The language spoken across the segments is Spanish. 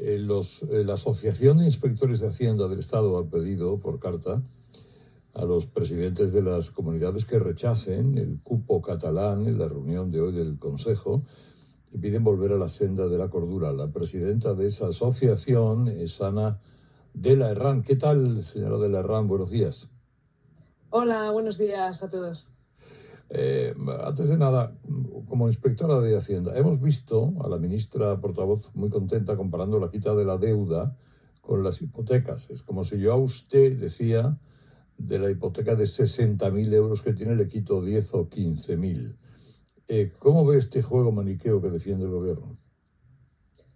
la Asociación de Inspectores de Hacienda del Estado ha pedido por carta a los presidentes de las comunidades que rechacen el cupo catalán en la reunión de hoy del Consejo y piden volver a la senda de la cordura. La presidenta de esa asociación es Ana de la Herrán. ¿Qué tal, señora de la Herrán? Buenos días. Hola, buenos días a todos. Antes de nada, como inspectora de Hacienda, hemos visto a la ministra portavoz muy contenta comparando la quita de la deuda con las hipotecas. Es como si yo a usted decía, de la hipoteca de 60.000 euros que tiene le quito 10 o 15.000. ¿Cómo ve este juego maniqueo que defiende el gobierno?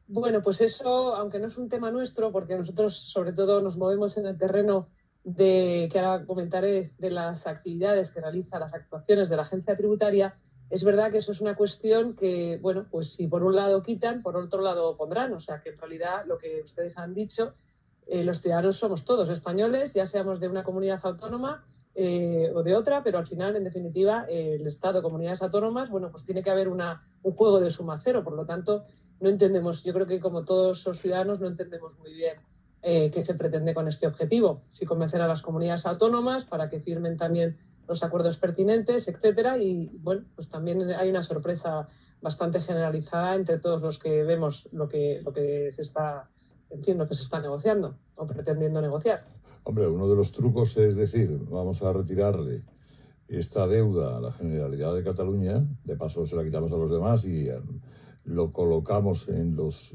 Bueno, pues eso, aunque no es un tema nuestro, porque nosotros sobre todo nos movemos en el terreno que ahora comentaré, de las actividades que realiza, las actuaciones de la agencia tributaria, es verdad que eso es una cuestión que, bueno, pues si por un lado quitan, por otro lado pondrán. O sea que en realidad lo que ustedes han dicho, los ciudadanos somos todos españoles, ya seamos de una comunidad autónoma o de otra, pero al final, en definitiva, el Estado, comunidades autónomas, bueno, pues tiene que haber un juego de suma cero. Por lo tanto, no entendemos, yo creo que como todos los ciudadanos no entendemos muy bien qué se pretende con este objetivo. Si convencer a las comunidades autónomas para que firmen también los acuerdos pertinentes, etcétera. Y bueno, pues también hay una sorpresa bastante generalizada entre todos los que vemos lo que se está, en fin, lo que se está negociando o pretendiendo negociar. Hombre, uno de los trucos es decir, vamos a retirarle esta deuda a la Generalidad de Cataluña, de paso se la quitamos a los demás y lo colocamos en los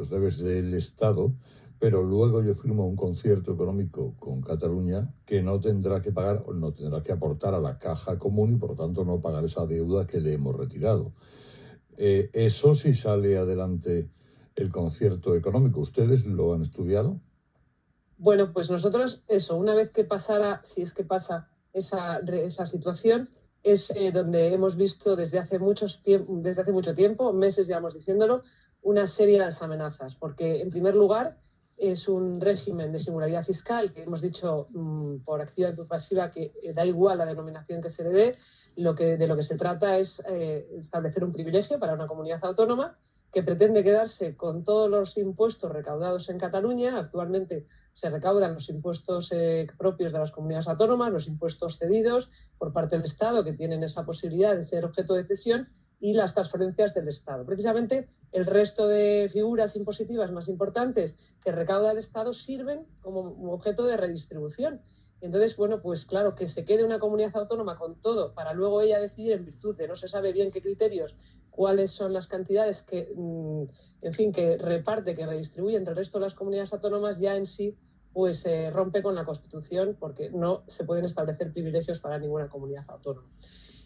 debes del Estado, pero luego yo firmo un concierto económico con Cataluña que no tendrá que pagar o no tendrá que aportar a la caja común y por lo tanto no pagar esa deuda que le hemos retirado. Eso sí sale adelante el concierto económico. ¿Ustedes lo han estudiado? Bueno, pues nosotros eso, una vez que pasara, si es que pasa esa situación, es donde hemos visto desde hace mucho tiempo, meses llevamos diciéndolo, una serie de amenazas. Porque, en primer lugar, es un régimen de singularidad fiscal que hemos dicho por activa y por pasiva que da igual la denominación que se le dé. De lo que se trata es establecer un privilegio para una comunidad autónoma que pretende quedarse con todos los impuestos recaudados en Cataluña. Actualmente se recaudan los impuestos propios de las comunidades autónomas, los impuestos cedidos por parte del Estado, que tienen esa posibilidad de ser objeto de cesión, y las transferencias del Estado. Precisamente el resto de figuras impositivas más importantes que recauda el Estado sirven como objeto de redistribución. Entonces, bueno, pues claro, que se quede una comunidad autónoma con todo para luego ella decidir, en virtud de no se sabe bien qué criterios, cuáles son las cantidades que, en fin, que reparte, que redistribuye entre el resto de las comunidades autónomas, ya en sí pues rompe con la Constitución, porque no se pueden establecer privilegios para ninguna comunidad autónoma.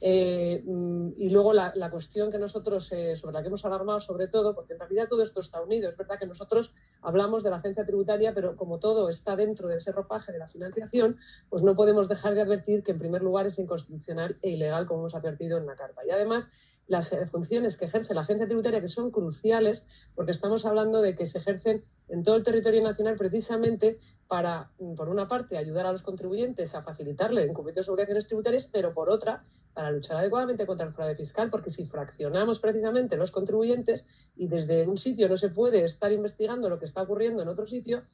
Y luego la cuestión que nosotros, sobre la que hemos alarmado sobre todo, porque en realidad todo esto está unido. Es verdad que nosotros hablamos de la agencia tributaria, pero como todo está dentro de ese ropaje de la financiación, pues no podemos dejar de advertir que en primer lugar es inconstitucional e ilegal, como hemos advertido en la carta. Y además las funciones que ejerce la agencia tributaria, que son cruciales, porque estamos hablando de que se ejercen en todo el territorio nacional precisamente para, por una parte, ayudar a los contribuyentes a facilitarle el cumplimiento de sus obligaciones tributarias, pero por otra, para luchar adecuadamente contra el fraude fiscal, porque si fraccionamos precisamente los contribuyentes y desde un sitio no se puede estar investigando lo que está ocurriendo en otro sitio,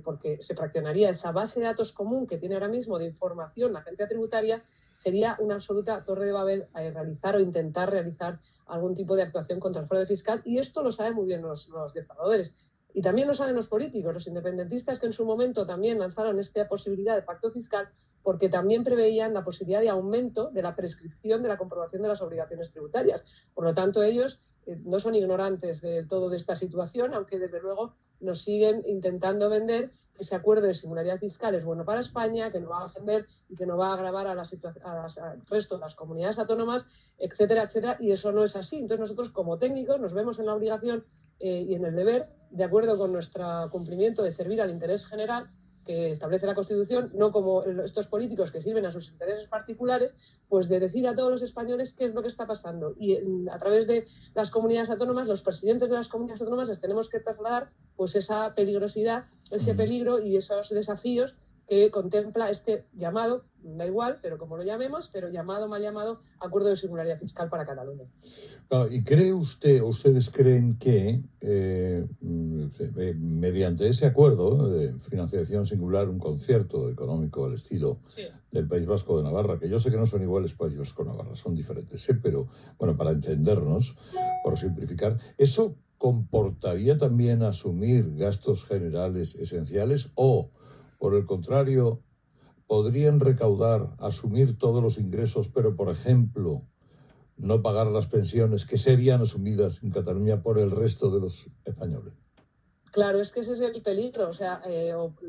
porque se fraccionaría esa base de datos común que tiene ahora mismo de información la agencia tributaria, sería una absoluta torre de Babel realizar o intentar realizar algún tipo de actuación contra el fraude fiscal, y esto lo saben muy bien los defraudadores. Y también lo saben los políticos, los independentistas, que en su momento también lanzaron esta posibilidad de pacto fiscal, porque también preveían la posibilidad de aumento de la prescripción de la comprobación de las obligaciones tributarias. Por lo tanto, ellos no son ignorantes de todo de esta situación, aunque desde luego nos siguen intentando vender que ese acuerdo de singularidad fiscal es bueno para España, que no va a ofender y que no va a agravar al resto de las comunidades autónomas, etcétera, etcétera, y eso no es así. Entonces nosotros, como técnicos, nos vemos en la obligación y en el deber, de acuerdo con nuestro cumplimiento, de servir al interés general que establece la Constitución, no como estos políticos que sirven a sus intereses particulares, pues de decir a todos los españoles qué es lo que está pasando. Y a través de las comunidades autónomas, los presidentes de las comunidades autónomas les tenemos que trasladar pues esa peligrosidad, ese peligro y esos desafíos que contempla este llamado, da igual, pero como lo llamemos, pero mal llamado Acuerdo de Singularidad Fiscal para Cataluña. ¿Y cree usted, o ustedes creen que mediante ese acuerdo de financiación singular, un concierto económico al estilo del País Vasco de Navarra, que yo sé que no son iguales País Vasco de Navarra, son diferentes, pero bueno, para entendernos, por simplificar, eso comportaría también asumir gastos generales esenciales o, por el contrario, podrían recaudar, asumir todos los ingresos, pero, por ejemplo, no pagar las pensiones que serían asumidas en Cataluña por el resto de los españoles? Claro, es que ese es el peligro. O sea,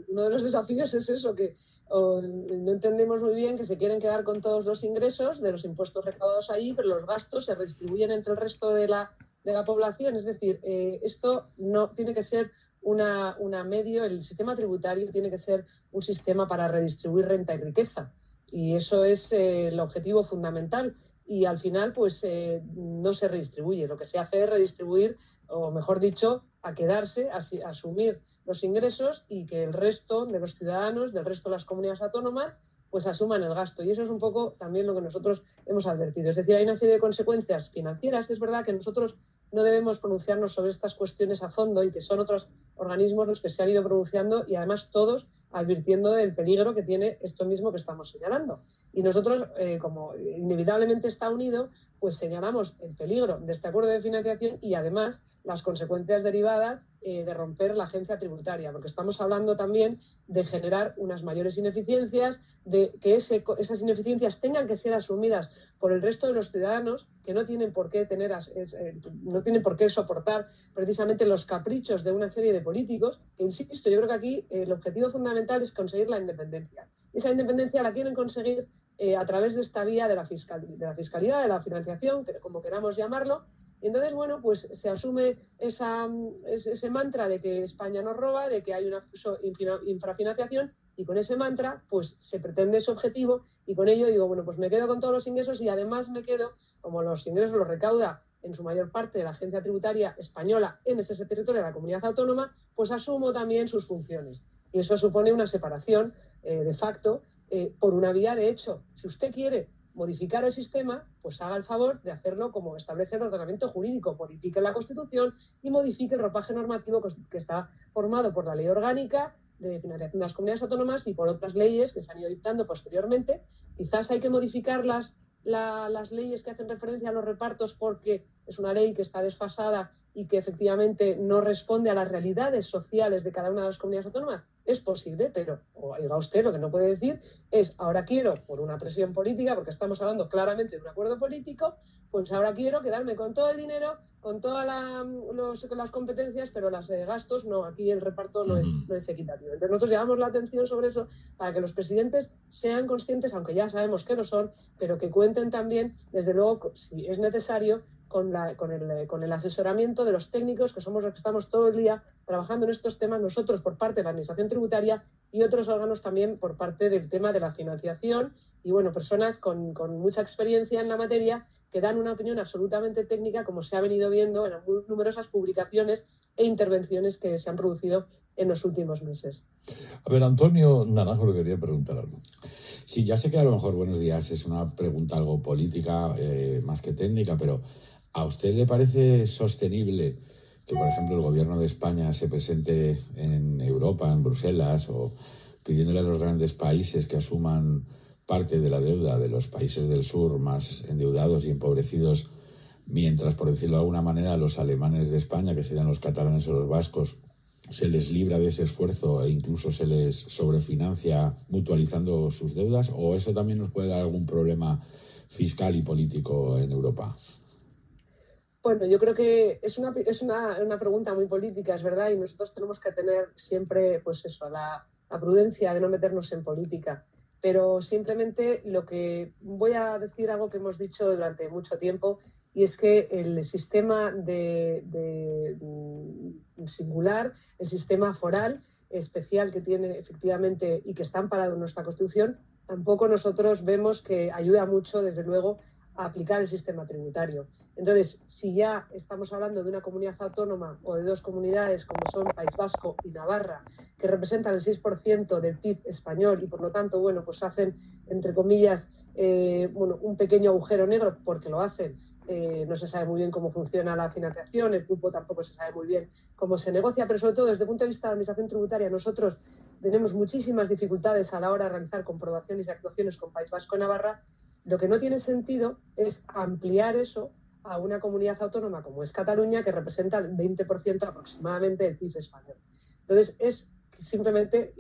uno de los desafíos es eso, que no entendemos muy bien que se quieren quedar con todos los ingresos de los impuestos recaudados ahí, pero los gastos se redistribuyen entre el resto de la población. Es decir, esto no tiene que ser el sistema tributario tiene que ser un sistema para redistribuir renta y riqueza. Y eso es el objetivo fundamental. Y al final, pues no se redistribuye. Lo que se hace es redistribuir, o mejor dicho, a quedarse, a asumir los ingresos y que el resto de los ciudadanos, del resto de las comunidades autónomas, pues asuman el gasto. Y eso es un poco también lo que nosotros hemos advertido. Es decir, hay una serie de consecuencias financieras que es verdad que nosotros no debemos pronunciarnos sobre estas cuestiones a fondo y que son otros organismos los que se han ido pronunciando y además todos advirtiendo del peligro que tiene esto mismo que estamos señalando. Y nosotros, como inevitablemente está unido, pues señalamos el peligro de este acuerdo de financiación y además las consecuencias derivadas de romper la agencia tributaria, porque estamos hablando también de generar unas mayores ineficiencias, de que esas ineficiencias tengan que ser asumidas por el resto de los ciudadanos, que no tienen por qué no tienen por qué soportar precisamente los caprichos de una serie de políticos, que insisto, yo creo que aquí el objetivo fundamental es conseguir la independencia. Esa independencia la quieren conseguir a través de esta vía de la fiscalidad, de la financiación, como queramos llamarlo. Y entonces, bueno, pues se asume ese mantra de que España nos roba, de que hay una infrafinanciación, y con ese mantra, pues se pretende ese objetivo, y con ello digo, bueno, pues me quedo con todos los ingresos y además me quedo, como los ingresos los recauda en su mayor parte de la agencia tributaria española en ese territorio de la comunidad autónoma, pues asumo también sus funciones. Y eso supone una separación de facto por una vía de hecho. Si usted quiere modificar el sistema, pues haga el favor de hacerlo como establece el ordenamiento jurídico, modifique la Constitución y modifique el ropaje normativo que está formado por la Ley Orgánica de Financiación de las Comunidades Autónomas y por otras leyes que se han ido dictando posteriormente. Quizás hay que modificar las leyes que hacen referencia a los repartos porque es una ley que está desfasada y que efectivamente no responde a las realidades sociales de cada una de las comunidades autónomas. Es posible, pero, oiga usted, lo que no puede decir es, ahora quiero, por una presión política, porque estamos hablando claramente de un acuerdo político, pues ahora quiero quedarme con todo el dinero, con todas las competencias, pero las gastos no, aquí el reparto no es equitativo. Entonces nosotros llamamos la atención sobre eso para que los presidentes sean conscientes, aunque ya sabemos que lo son, pero que cuenten también, desde luego, si es necesario, con el asesoramiento de los técnicos, que somos los que estamos todo el día trabajando en estos temas, nosotros por parte de la Administración Tributaria y otros órganos también por parte del tema de la financiación y, bueno, personas con mucha experiencia en la materia que dan una opinión absolutamente técnica, como se ha venido viendo en numerosas publicaciones e intervenciones que se han producido en los últimos meses. A ver, Antonio Naranjo le quería preguntar algo. Sí, ya sé que a lo mejor, buenos días, es una pregunta algo política más que técnica, pero ¿a usted le parece sostenible que, por ejemplo, el gobierno de España se presente en Europa, en Bruselas, o pidiéndole a los grandes países que asuman parte de la deuda de los países del sur más endeudados y empobrecidos, mientras, por decirlo de alguna manera, a los alemanes de España, que serían los catalanes o los vascos, se les libra de ese esfuerzo e incluso se les sobrefinancia mutualizando sus deudas? ¿O eso también nos puede dar algún problema fiscal y político en Europa? Bueno, yo creo que es una pregunta muy política, es verdad, y nosotros tenemos que tener siempre, pues eso, la prudencia de no meternos en política. Pero simplemente lo que voy a decir algo que hemos dicho durante mucho tiempo, y es que el sistema singular, el sistema foral especial que tiene efectivamente y que está amparado en nuestra Constitución, tampoco nosotros vemos que ayuda mucho, desde luego, a aplicar el sistema tributario. Entonces, si ya estamos hablando de una comunidad autónoma o de dos comunidades como son País Vasco y Navarra, que representan el 6% del PIB español y por lo tanto, bueno, pues hacen, entre comillas, un pequeño agujero negro, porque lo hacen. No se sabe muy bien cómo funciona la financiación, el cupo tampoco se sabe muy bien cómo se negocia, pero sobre todo desde el punto de vista de la administración tributaria nosotros tenemos muchísimas dificultades a la hora de realizar comprobaciones y actuaciones con País Vasco y Navarra. Lo que no tiene sentido es ampliar eso a una comunidad autónoma como es Cataluña, que representa el 20% aproximadamente del PIB español. Entonces, es simplemente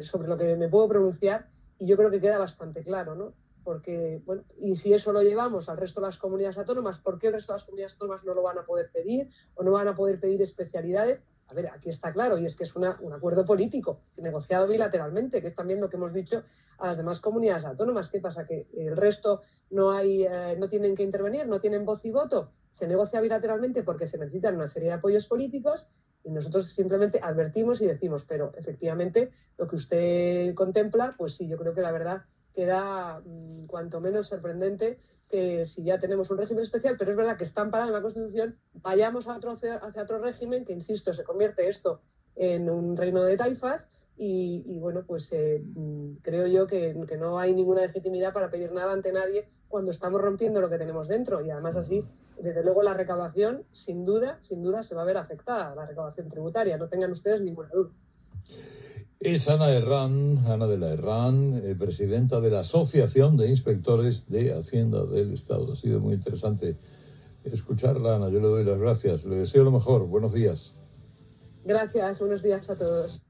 sobre lo que me puedo pronunciar y yo creo que queda bastante claro, ¿no? Porque, bueno, y si eso lo llevamos al resto de las comunidades autónomas, ¿por qué el resto de las comunidades autónomas no lo van a poder pedir o no van a poder pedir especialidades? A ver, aquí está claro, y es que es un acuerdo político negociado bilateralmente, que es también lo que hemos dicho a las demás comunidades autónomas. ¿Qué pasa? Que el resto no tienen que intervenir, no tienen voz y voto. Se negocia bilateralmente porque se necesitan una serie de apoyos políticos y nosotros simplemente advertimos y decimos, pero efectivamente lo que usted contempla, pues sí, yo creo que la verdad queda cuanto menos sorprendente que si ya tenemos un régimen especial, pero es verdad que está amparado en la Constitución, vayamos hacia otro régimen, que insisto, se convierte esto en un reino de taifas y bueno, pues creo yo que no hay ninguna legitimidad para pedir nada ante nadie cuando estamos rompiendo lo que tenemos dentro y además así, desde luego la recaudación, sin duda se va a ver afectada, la recaudación tributaria, no tengan ustedes ninguna duda. Es Ana de la Herrán, presidenta de la Asociación de Inspectores de Hacienda del Estado. Ha sido muy interesante escucharla, Ana. Yo le doy las gracias. Le deseo lo mejor. Buenos días. Gracias. Buenos días a todos.